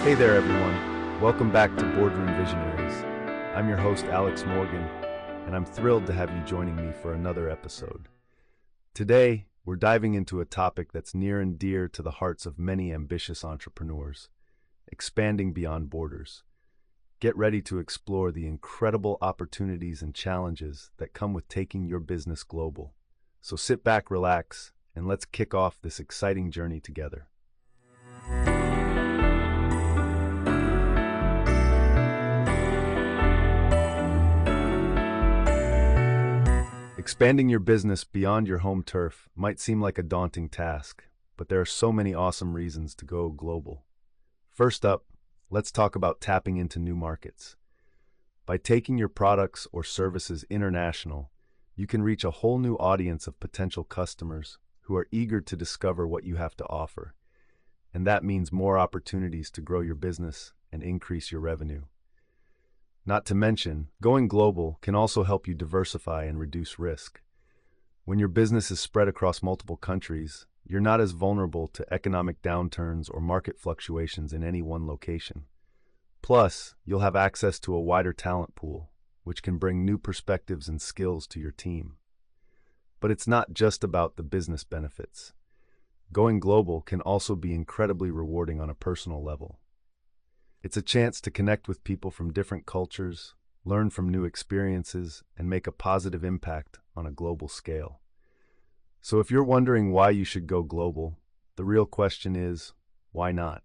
Hey there, everyone. Welcome back to Boardroom Visionaries. I'm your host, Alex Morgan, and I'm thrilled to have you joining me for another episode. Today, we're diving into a topic that's near and dear to the hearts of many ambitious entrepreneurs: expanding beyond borders. Get ready to explore the incredible opportunities and challenges that come with taking your business global. So sit back, relax, and let's kick off this exciting journey together. Expanding your business beyond your home turf might seem like a daunting task, but there are so many awesome reasons to go global. First up, let's talk about tapping into new markets. By taking your products or services international, you can reach a whole new audience of potential customers who are eager to discover what you have to offer. And that means more opportunities to grow your business and increase your revenue. Not to mention, going global can also help you diversify and reduce risk. When your business is spread across multiple countries, you're not as vulnerable to economic downturns or market fluctuations in any one location. Plus, you'll have access to a wider talent pool, which can bring new perspectives and skills to your team. But it's not just about the business benefits. Going global can also be incredibly rewarding on a personal level. It's a chance to connect with people from different cultures, learn from new experiences, and make a positive impact on a global scale. So if you're wondering why you should go global, the real question is, why not?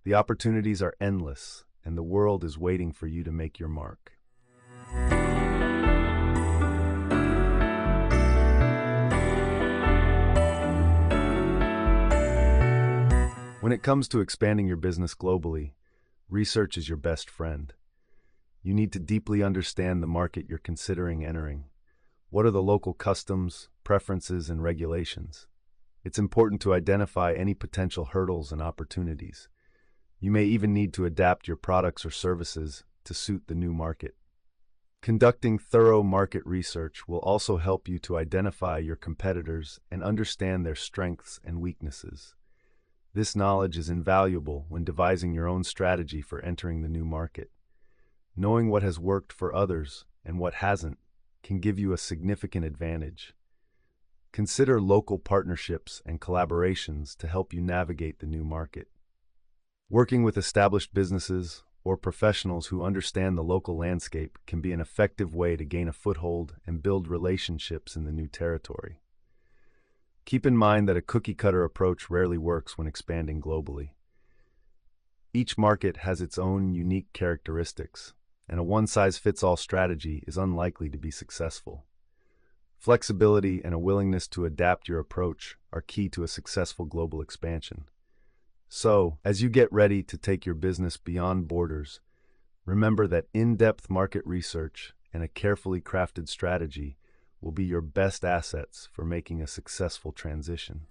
The opportunities are endless, and the world is waiting for you to make your mark. When it comes to expanding your business globally, research is your best friend. You need to deeply understand the market you're considering entering. What are the local customs, preferences, and regulations? It's important to identify any potential hurdles and opportunities. You may even need to adapt your products or services to suit the new market. Conducting thorough market research will also help you to identify your competitors and understand their strengths and weaknesses. This knowledge is invaluable when devising your own strategy for entering the new market. Knowing what has worked for others and what hasn't can give you a significant advantage. Consider local partnerships and collaborations to help you navigate the new market. Working with established businesses or professionals who understand the local landscape can be an effective way to gain a foothold and build relationships in the new territory. Keep in mind that a cookie-cutter approach rarely works when expanding globally. Each market has its own unique characteristics, and a one-size-fits-all strategy is unlikely to be successful. Flexibility and a willingness to adapt your approach are key to a successful global expansion. So, as you get ready to take your business beyond borders, remember that in-depth market research and a carefully crafted strategy will be your best assets for making a successful transition.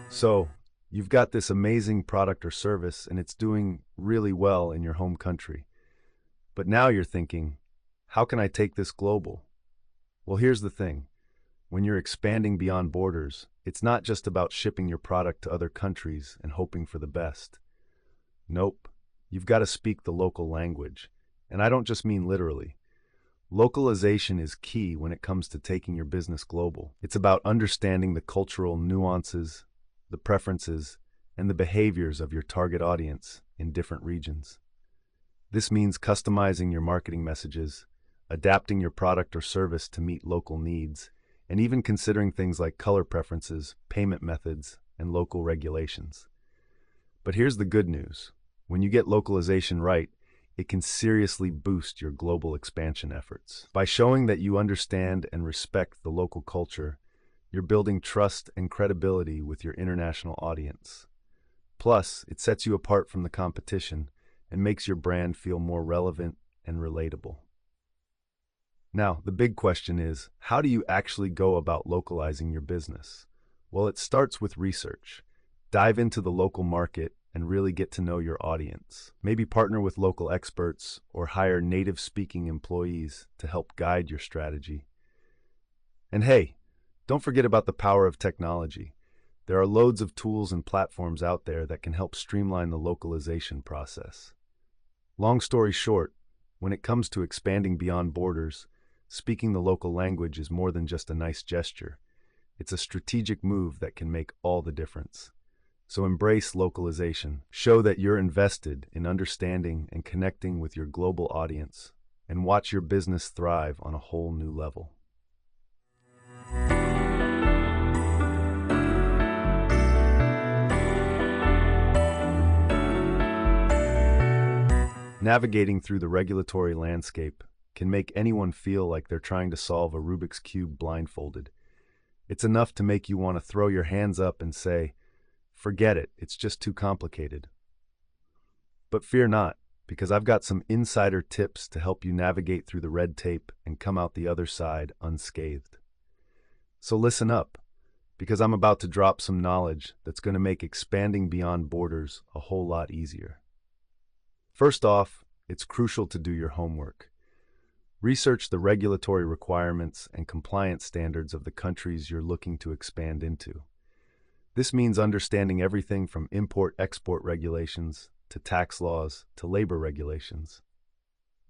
So, you've got this amazing product or service and it's doing really well in your home country. But now you're thinking, how can I take this global? Well, here's the thing. When you're expanding beyond borders, it's not just about shipping your product to other countries and hoping for the best. Nope, you've got to speak the local language. And I don't just mean literally. Localization is key when it comes to taking your business global. It's about understanding the cultural nuances, the preferences, and the behaviors of your target audience in different regions. This means customizing your marketing messages, adapting your product or service to meet local needs, and even considering things like color preferences, payment methods, and local regulations. But here's the good news. When you get localization right, it can seriously boost your global expansion efforts. By showing that you understand and respect the local culture, you're building trust and credibility with your international audience. Plus, it sets you apart from the competition and makes your brand feel more relevant and relatable. Now, the big question is, how do you actually go about localizing your business? Well, it starts with research. Dive into the local market and really get to know your audience. Maybe partner with local experts or hire native-speaking employees to help guide your strategy. And hey, don't forget about the power of technology. There are loads of tools and platforms out there that can help streamline the localization process. Long story short, when it comes to expanding beyond borders, speaking the local language is more than just a nice gesture. It's a strategic move that can make all the difference. So embrace localization. Show that you're invested in understanding and connecting with your global audience, and watch your business thrive on a whole new level. Navigating through the regulatory landscape can make anyone feel like they're trying to solve a Rubik's Cube blindfolded. It's enough to make you want to throw your hands up and say, "Forget it, it's just too complicated." But fear not, because I've got some insider tips to help you navigate through the red tape and come out the other side unscathed. So listen up, because I'm about to drop some knowledge that's going to make expanding beyond borders a whole lot easier. First off, it's crucial to do your homework. Research the regulatory requirements and compliance standards of the countries you're looking to expand into. This means understanding everything from import-export regulations to tax laws to labor regulations.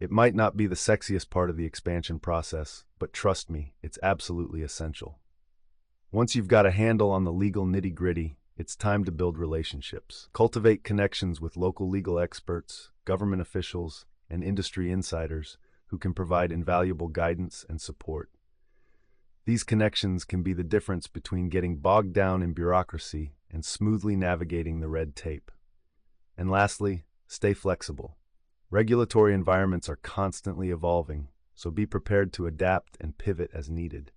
It might not be the sexiest part of the expansion process, but trust me, it's absolutely essential. Once you've got a handle on the legal nitty-gritty, it's time to build relationships. Cultivate connections with local legal experts, government officials, and industry insiders who can provide invaluable guidance and support. These connections can be the difference between getting bogged down in bureaucracy and smoothly navigating the red tape. And lastly, stay flexible. Regulatory environments are constantly evolving, so be prepared to adapt and pivot as needed.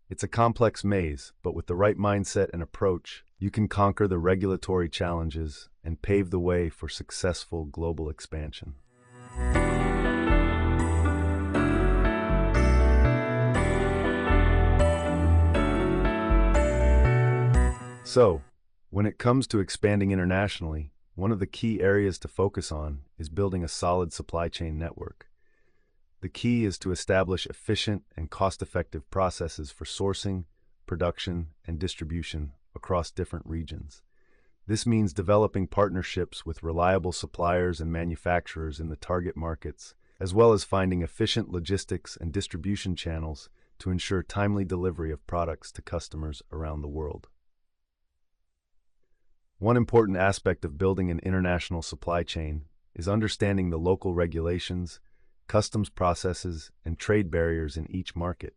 It's a complex maze, but with the right mindset and approach, you can conquer the regulatory challenges and pave the way for successful global expansion. So, when it comes to expanding internationally, one of the key areas to focus on is building a solid supply chain network. The key is to establish efficient and cost-effective processes for sourcing, production, and distribution across different regions. This means developing partnerships with reliable suppliers and manufacturers in the target markets, as well as finding efficient logistics and distribution channels to ensure timely delivery of products to customers around the world. One important aspect of building an international supply chain is understanding the local regulations, customs processes, and trade barriers in each market.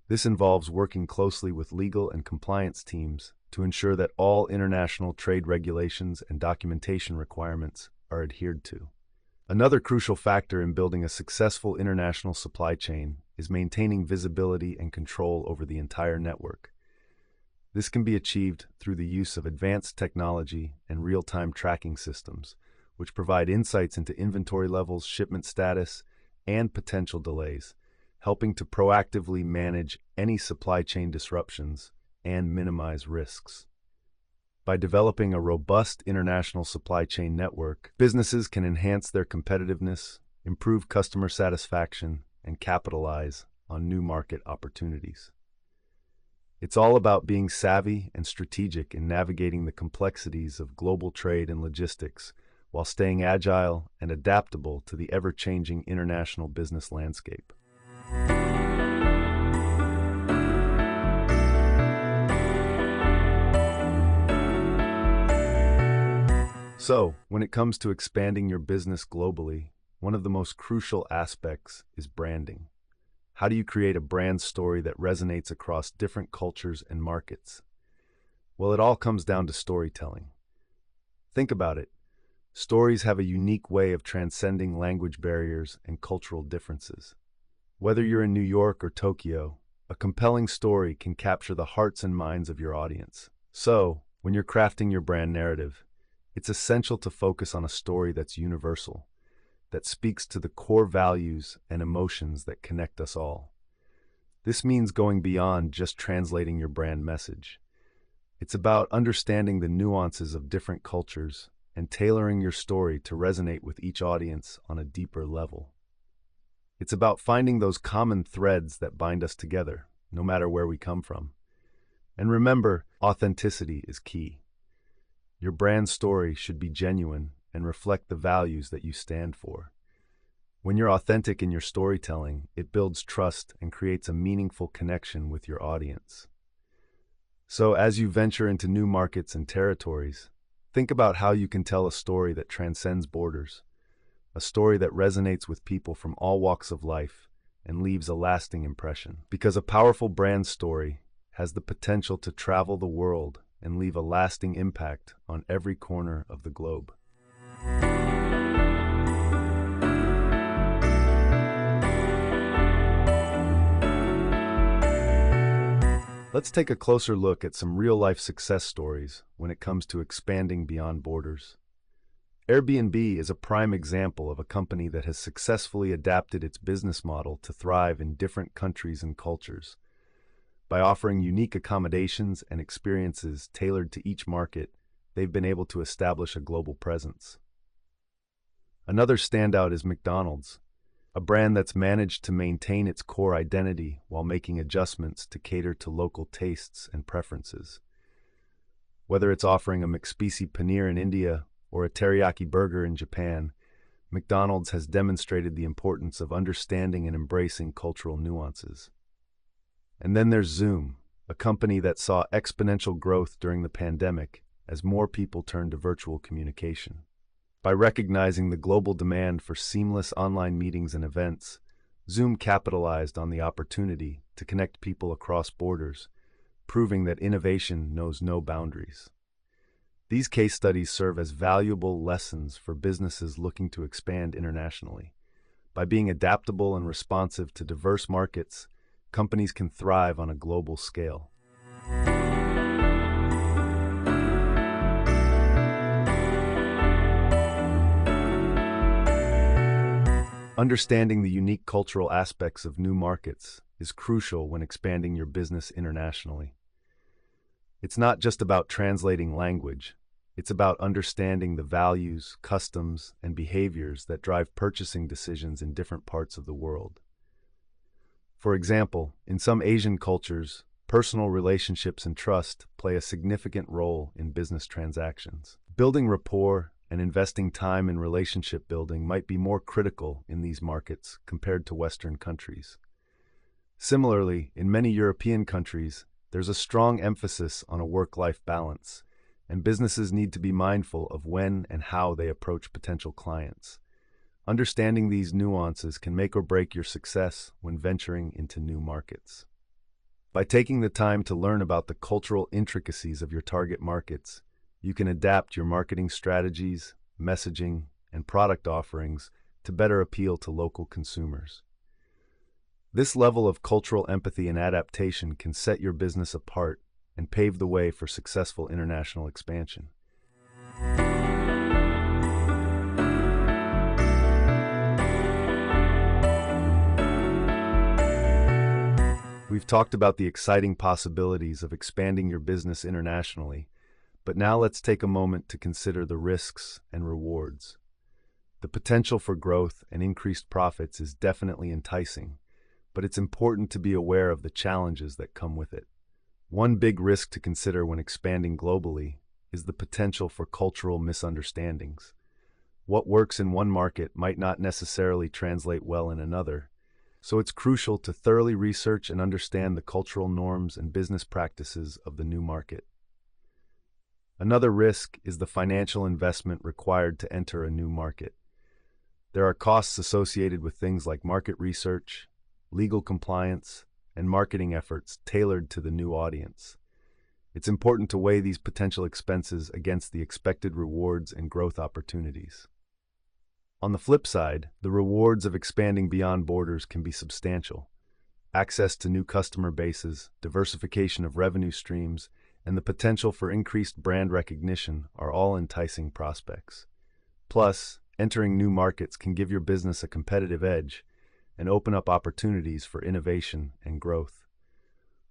This involves working closely with legal and compliance teams to ensure that all international trade regulations and documentation requirements are adhered to. Another crucial factor in building a successful international supply chain is maintaining visibility and control over the entire network. This can be achieved through the use of advanced technology and real-time tracking systems, which provide insights into inventory levels, shipment status, and potential delays, helping to proactively manage any supply chain disruptions and minimize risks. By developing a robust international supply chain network, businesses can enhance their competitiveness, improve customer satisfaction, and capitalize on new market opportunities. It's all about being savvy and strategic in navigating the complexities of global trade and logistics while staying agile and adaptable to the ever-changing international business landscape. So, when it comes to expanding your business globally, one of the most crucial aspects is branding. How do you create a brand story that resonates across different cultures and markets? Well, it all comes down to storytelling. Think about it. Stories have a unique way of transcending language barriers and cultural differences. Whether you're in New York or Tokyo, a compelling story can capture the hearts and minds of your audience. So, when you're crafting your brand narrative, it's essential to focus on a story that's universal, that speaks to the core values and emotions that connect us all. This means going beyond just translating your brand message. It's about understanding the nuances of different cultures and tailoring your story to resonate with each audience on a deeper level. It's about finding those common threads that bind us together, no matter where we come from. And remember, authenticity is key. Your brand story should be genuine and reflect the values that you stand for. When you're authentic in your storytelling, it builds trust and creates a meaningful connection with your audience. So, as you venture into new markets and territories, think about how you can tell a story that transcends borders, a story that resonates with people from all walks of life and leaves a lasting impression. Because a powerful brand story has the potential to travel the world and leave a lasting impact on every corner of the globe. Let's take a closer look at some real-life success stories when it comes to expanding beyond borders. Airbnb is a prime example of a company that has successfully adapted its business model to thrive in different countries and cultures. By offering unique accommodations and experiences tailored to each market, they've been able to establish a global presence. Another standout is McDonald's, a brand that's managed to maintain its core identity while making adjustments to cater to local tastes and preferences. Whether it's offering a McSpicy paneer in India or a teriyaki burger in Japan, McDonald's has demonstrated the importance of understanding and embracing cultural nuances. And then there's Zoom, a company that saw exponential growth during the pandemic as more people turned to virtual communication. By recognizing the global demand for seamless online meetings and events, Zoom capitalized on the opportunity to connect people across borders, proving that innovation knows no boundaries. These case studies serve as valuable lessons for businesses looking to expand internationally. By being adaptable and responsive to diverse markets, companies can thrive on a global scale. Understanding the unique cultural aspects of new markets is crucial when expanding your business internationally. It's not just about translating language, it's about understanding the values, customs, and behaviors that drive purchasing decisions in different parts of the world. For example, in some Asian cultures, personal relationships and trust play a significant role in business transactions. Building rapport and investing time in relationship building might be more critical in these markets compared to Western countries. Similarly, in many European countries, there's a strong emphasis on a work-life balance, and businesses need to be mindful of when and how they approach potential clients. Understanding these nuances can make or break your success when venturing into new markets. By taking the time to learn about the cultural intricacies of your target markets, you can adapt your marketing strategies, messaging, and product offerings to better appeal to local consumers. This level of cultural empathy and adaptation can set your business apart and pave the way for successful international expansion. We've talked about the exciting possibilities of expanding your business internationally, but now let's take a moment to consider the risks and rewards. The potential for growth and increased profits is definitely enticing, but it's important to be aware of the challenges that come with it. One big risk to consider when expanding globally is the potential for cultural misunderstandings. What works in one market might not necessarily translate well in another, so it's crucial to thoroughly research and understand the cultural norms and business practices of the new market. Another risk is the financial investment required to enter a new market. There are costs associated with things like market research, legal compliance, and marketing efforts tailored to the new audience. It's important to weigh these potential expenses against the expected rewards and growth opportunities. On the flip side, the rewards of expanding beyond borders can be substantial. Access to new customer bases, diversification of revenue streams, and the potential for increased brand recognition are all enticing prospects. Plus, entering new markets can give your business a competitive edge and open up opportunities for innovation and growth.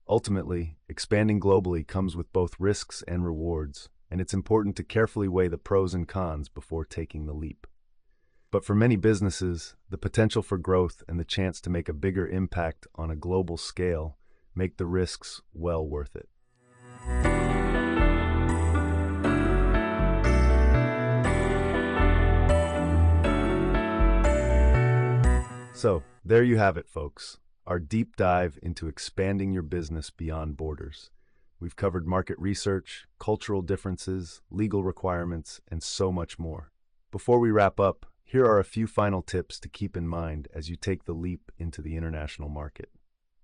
Ultimately, expanding globally comes with both risks and rewards, and it's important to carefully weigh the pros and cons before taking the leap. But for many businesses, the potential for growth and the chance to make a bigger impact on a global scale make the risks well worth it. So, there you have it, folks. Our deep dive into expanding your business beyond borders. We've covered market research, cultural differences, legal requirements, and so much more. Before we wrap up, here are a few final tips to keep in mind as you take the leap into the international market.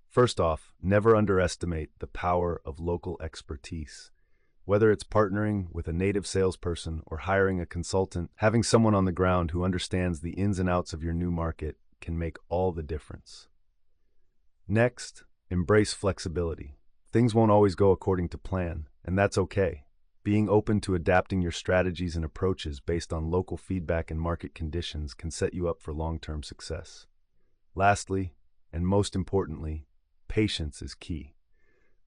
First off, never underestimate the power of local expertise. Whether it's partnering with a native salesperson or hiring a consultant, having someone on the ground who understands the ins and outs of your new market can make all the difference. Next, embrace flexibility. Things won't always go according to plan, and that's okay. Being open to adapting your strategies and approaches based on local feedback and market conditions can set you up for long-term success. Lastly, and most importantly, patience is key.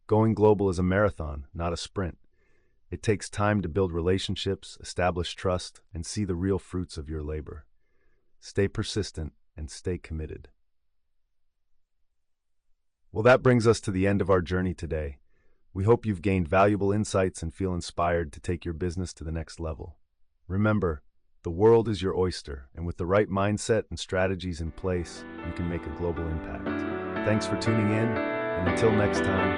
Going global is a marathon, not a sprint. It takes time to build relationships, establish trust, and see the real fruits of your labor. Stay persistent and stay committed. Well, that brings us to the end of our journey today. We hope you've gained valuable insights and feel inspired to take your business to the next level. Remember, the world is your oyster, and with the right mindset and strategies in place, you can make a global impact. Thanks for tuning in, and until next time,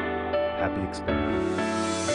happy exploring.